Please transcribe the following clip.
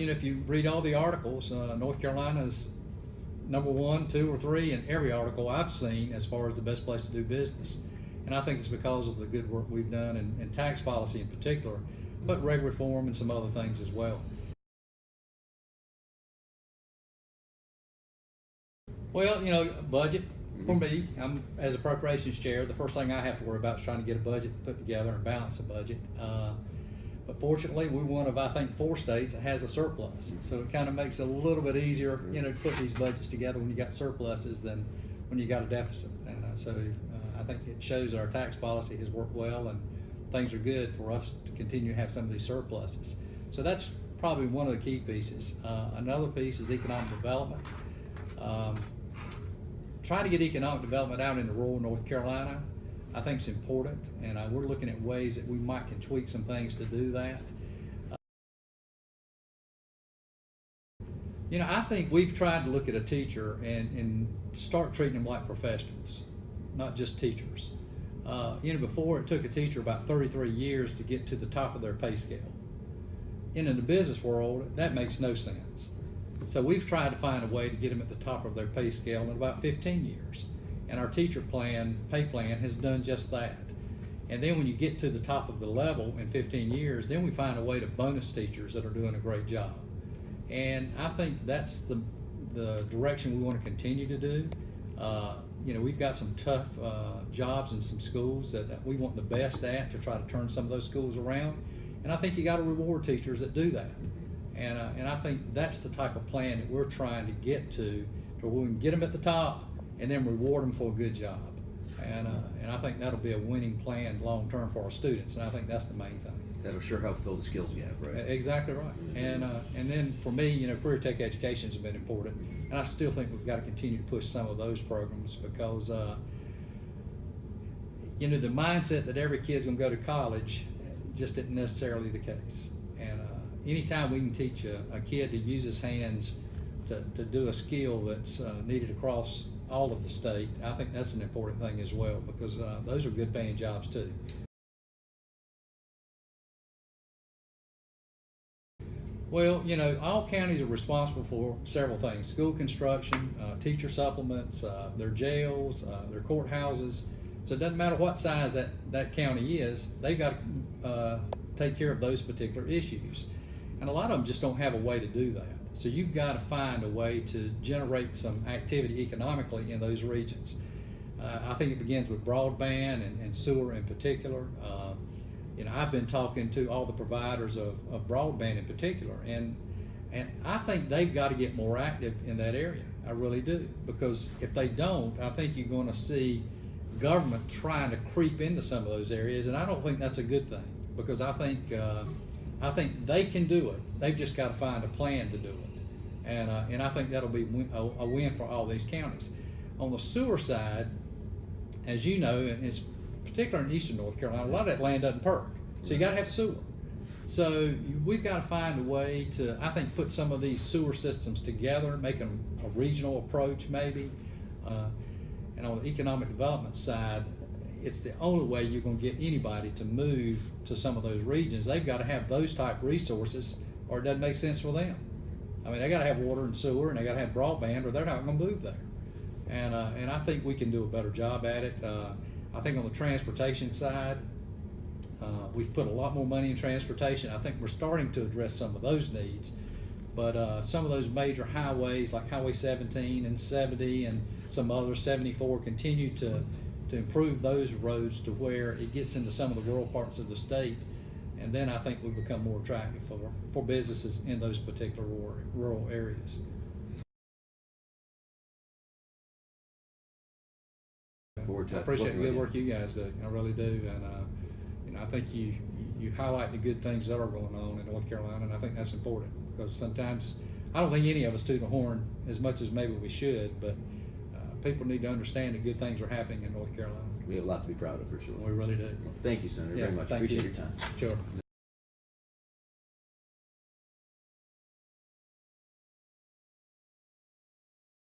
you know, if you read all the articles, North Carolina's number 1, 2, or 3 in every article I've seen as far as the best place to do business. And I think it's because of the good work we've done in tax policy in particular, but reg reform and some other things as well. Well, you know, budget, for me, as appropriations chair, the first thing I have to worry about is trying to get a budget put together and balance a budget. But fortunately, we're one of, I think, 4 states that has a surplus. So it kind of makes it a little bit easier, you know, to put these budgets together when you got surpluses than when you got a deficit. And so I think it shows that our tax policy has worked well and things are good for us to continue to have some of these surpluses. So that's probably one of the key pieces. Another piece is economic development. Trying to get economic development out into rural North Carolina, I think is important, and we're looking at ways that we might can tweak some things to do that. You know, I think we've tried to look at a teacher and start treating them like professionals, not just teachers. You know, before it took a teacher about 33 years to get to the top of their pay scale. And in the business world, that makes no sense. So we've tried to find a way to get them at the top of their pay scale in about 15 years. And our teacher pay plan has done just that. And then when you get to the top of the level in 15 years, then we find a way to bonus teachers that are doing a great job. And I think that's the direction we want to continue to do. You know, we've got some tough jobs in some schools that we want the best at to try to turn some of those schools around. And I think you got to reward teachers that do that. And I think that's the type of plan that we're trying to get to where we can get them at the top and then reward them for a good job. And I think that'll be a winning plan long term for our students, and I think that's the main thing. That'll sure help fill the skills gap, right? Exactly right. And then for me, you know, career tech education has been important, and I still think we've got to continue to push some of those programs because you know, the mindset that every kid's going to go to college just isn't necessarily the case. And anytime we can teach a kid to use his hands to do a skill that's needed across all of the state, I think that's an important thing as well, because those are good paying jobs too. Well, you know, all counties are responsible for several things: school construction, teacher supplements, their jails, their courthouses. So it doesn't matter what size that county is, they've got to take care of those particular issues. And a lot of them just don't have a way to do that. So you've got to find a way to generate some activity economically in those regions. I think it begins with broadband and sewer in particular. You know, I've been talking to all the providers of broadband in particular, and I think they've got to get more active in that area. I really do, because if they don't, I think you're going to see government trying to creep into some of those areas, and I don't think that's a good thing, because I think they can do it. They've just got to find a plan to do it, and I think that'll be a win for all these counties. On the sewer side, as you know, and it's particularly in eastern North Carolina, a lot of that land doesn't perk, so you got to have sewer. So we've got to find a way to, I think, put some of these sewer systems together, make them a regional approach maybe. And on the economic development side, it's the only way you're going to get anybody to move to some of those regions. They've got to have those type resources, or it doesn't make sense for them. I mean, they got to have water and sewer, and they got to have broadband, or they're not going to move there. And I think we can do a better job at it. I think on the transportation side, we've put a lot more money in transportation. I think we're starting to address some of those needs, but some of those major highways like Highway 17 and 70 and some other 74 continue to improve those roads to where it gets into some of the rural parts of the state, and then I think we become more attractive for businesses in those particular rural areas. I appreciate the good work you guys do. I really do, and you know, I think you highlight the good things that are going on in North Carolina, and I think that's important, because sometimes I don't think any of us toot the horn as much as maybe we should, but people need to understand that good things are happening in North Carolina. We have a lot to be proud of, for sure. We really do. Well, thank you, Senator, very much. Appreciate your time. Sure.